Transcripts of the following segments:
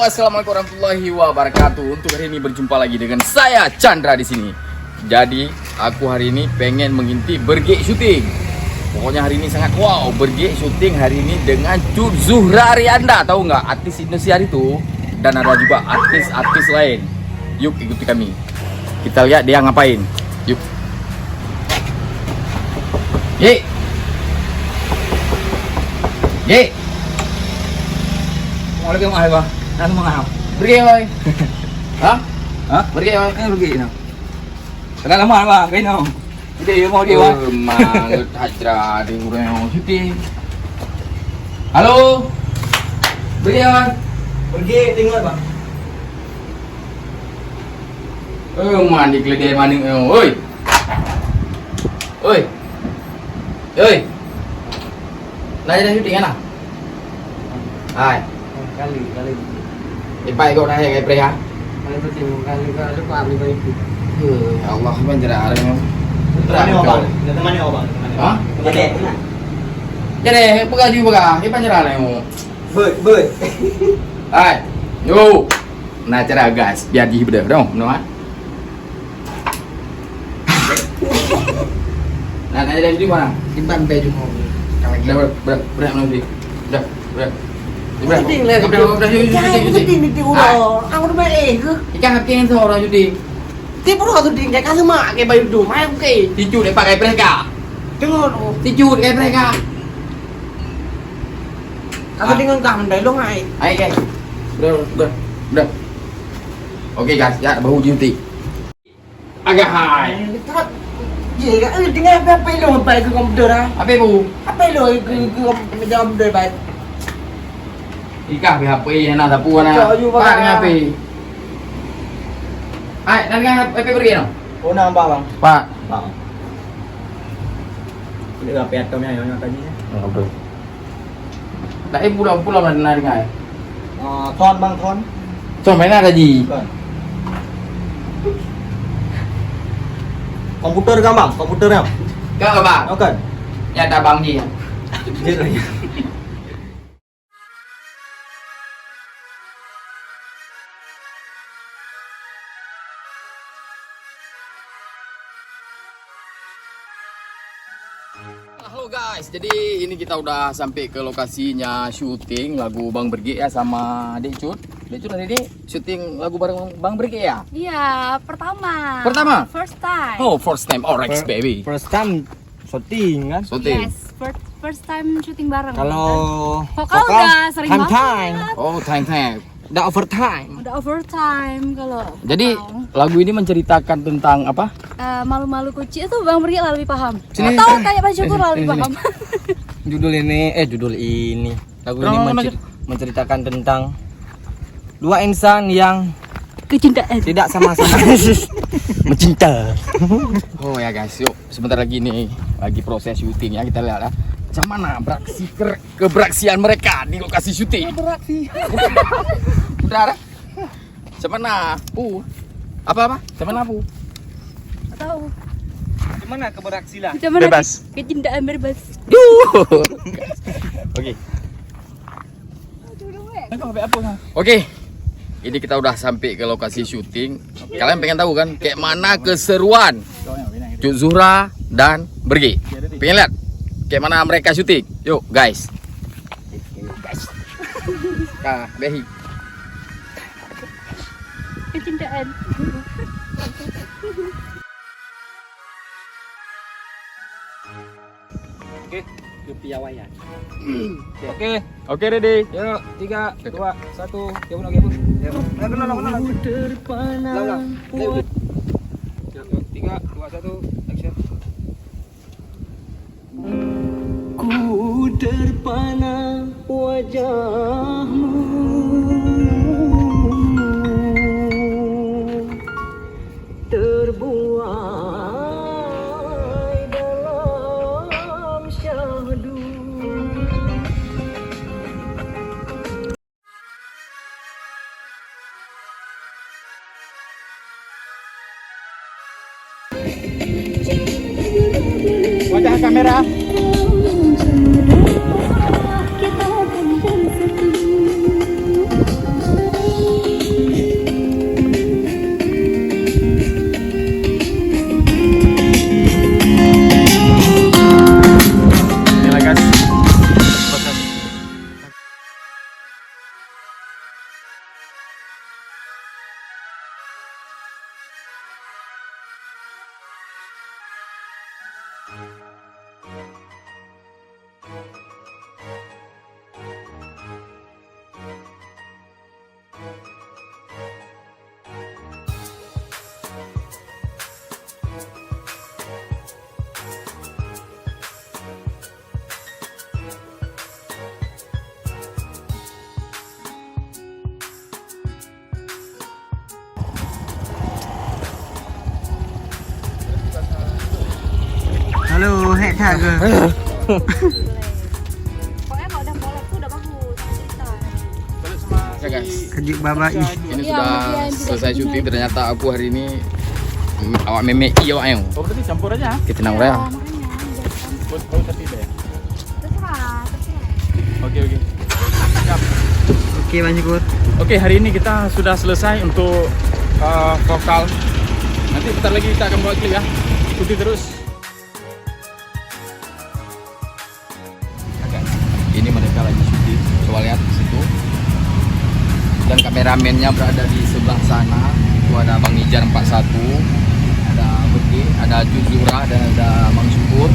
assalamualaikum warahmatullahi wabarakatuh. Untuk hari ini berjumpa lagi dengan saya Chandra di sini. Jadi aku hari ini pengen mengintip Berge syuting. Pokoknya hari ini sangat wow, Berge syuting hari ini dengan Cut Zuhra Arianda. Tahu nggak artis Indosiar itu? Dan ada juga artis-artis lain. Yuk ikuti kami. Kita lihat dia ngapain. Yuk. Ye. Ye. Mau lagi mau apa? Nanti mau ngapa? Pergi oi. Hah? Hah? Pergi oi. Pergi no. Sekarang lama apa? Kain no. Jadi mau dia. Mangut hajra di urang syuting. Halo. Pergi oi. Pergi tengok bang. Mandi keledai mandi oi. Oi. Oi. Nãy đây syuting kan? Hai. Kali. Ipai kau dah yang pre ha? Kali tu tengok kali lupa beli baju. Ya Allah, menjera ada memang. Temani abang. Temani abang. Hah? Jadi. Jadi, pegang juga pegang. Ipai menjera ada memang. Ber. Hai. Yo. Nah, cara gas biar di bedah dong, no ha? Nah, nanya dari mana? Simpan baju mau. Berat nanti. Dah. Syuting lah. Syuting di ulo. Aku udah main ke. Ikan hakin seorang syuting. Tiap ulo syuting kayak kasih mak kayak baju main ke. Ticu dia pakai mereka. Tengok. Ticu kayak mereka. Aku tengok kamu dari lo ngai. Ayo guys. Udah. Oke guys, ya bahu syuting. Agak hai. Gì cả dengan apa lo bay ke komputer ah? Apa bu? Apa lo ke komputer bay? Ika HP na sapu na. Pak Dengan HP. Ay, dengan HP pergi no? Oh nambah bang. Pak. Bang. Ini apa ya kami yang tadi? Oke. Dah pulang na dengan. Thon bang thon. So main ada ji. Komputer kan bang? Komputernya? Kau bang. Oke. Ya ada bang ji. Halo guys, jadi ini kita udah sampai ke lokasinya syuting lagu Bang Berge ya sama Dek Cut. Dek Cut hari ini syuting lagu bareng Bang Berge ya? Iya, pertama. Pertama? First time. Oh, first time Orex baby. First time syuting kan? Syuting. Yes, first time syuting bareng. Kalau vokal udah sering banget. Oh, time. Udah overtime. Udah overtime kalau. Jadi vokal. lagu ini menceritakan tentang apa? Malu-malu kucing itu Bang Berge lebih paham. Sini. Atau kayak Pak Syukur lebih Sini. paham. Judul ini lagu ini menceritakan tentang dua insan yang Kecintaan. tidak sama-sama mencinta. Oh ya guys, yuk sebentar lagi nih lagi proses syuting ya, kita lihat ya. Macam mana keberksian mereka di lokasi syuting. Beraksi. Udah ada? Macam mana? Apa? Macam mana Tahu. Gimana keberaksi lah? Cuman Bebas. Kecintaan bebas. Oke. Oke. Ini kita udah sampai ke lokasi syuting. Kalian pengen tahu kan kayak mana keseruan Cut Zuhra dan Berge? Pengen lihat kayak mana mereka syuting? Yuk guys. Behi. Kecintaan. Oke, kepiawaian. Oke, ready. Yuk, 3, 2, 1, ya pun oke pun. Terpana. 3, 2, 1, action. Ku terpana wajahmu, terbuai dalam syahdu. Wajah kamera. Kita akan bersatu. Halo, head ke? Pokoknya kalau udah molek tuh udah bagus cerita. Ya guys, Kejuk babai. ini Iya, sudah kemudian selesai tidak syuting. benar. Ternyata aku hari ini awak meme iya awak yang. Oh berarti campur aja. Kita nang Iya, ya. makanya jangan. Buat kau tapi deh. Terserah, terserah. Oke oke. Oke, Bang Syukur. Oke, hari ini kita sudah selesai untuk vokal. Nanti bentar lagi kita akan buat klip ya. Ikuti terus. Ini mereka lagi syuting. Coba lihat di situ. Dan kameramennya berada di sebelah sana. Itu ada Bang Ijar 41, ada Beki, ada Juzura, dan ada Mang Syukur.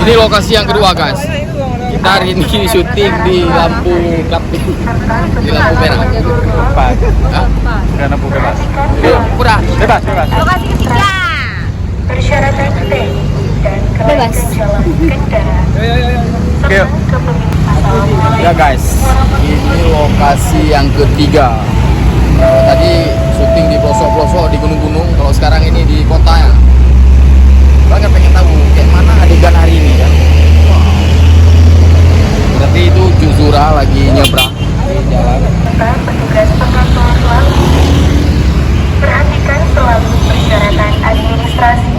Ini lokasi yang kedua guys. Kita hari ini syuting di lampu klap di lampu merah. Bebas. Hah? Karena bu bebas. Udah. Bebas bebas. Lokasi ketiga. Persyaratan teknis dan Bebas. kelaikan jalan kendaraan. Oke. Yuk. Ya guys, ini lokasi yang ketiga. Tadi syuting di pelosok-pelosok di gunung-gunung. Kalau sekarang ini di kota ya. Banget pengen tahu kayak mana adegan hari ini ya. Berarti itu Juzura lagi nyebrang di jalan. Serta petugas pengaturan lalu. Perhatikan selalu persyaratan administrasi,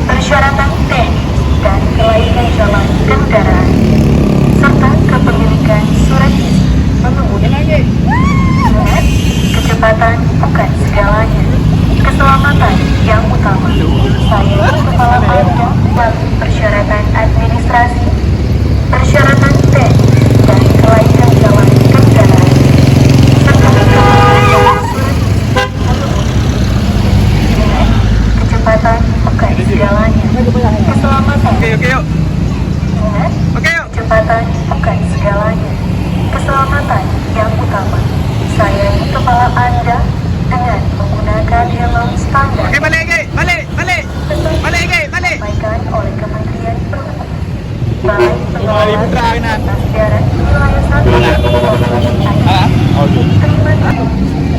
persyaratan teknis dan kelaikan jalan kendaraan, serta kepemilikan surat izin mengemudi. Ingat, kecepatan bukan segalanya, keselamatan yang utama. Saya kepala Anda melalui persyaratan administrasi, persyaratan teknis dan kelaikan jalan kendaraan, serta kepemilikan surat izin mengemudi. Ingat, kecepatan bukan segalanya, keselamatan. Oke yuk. Ingat, Oke yuk. kecepatan bukan segalanya, keselamatan yang utama. Sayangi kepala Anda dengan menggunakan helm standar. Oke balik. Disampaikan oleh Kementerian Perhubungan. Balai Kembali putra Pengelolaan Winan. Atas Darat Wilayah 1 Ah. Oke. Terima kasih.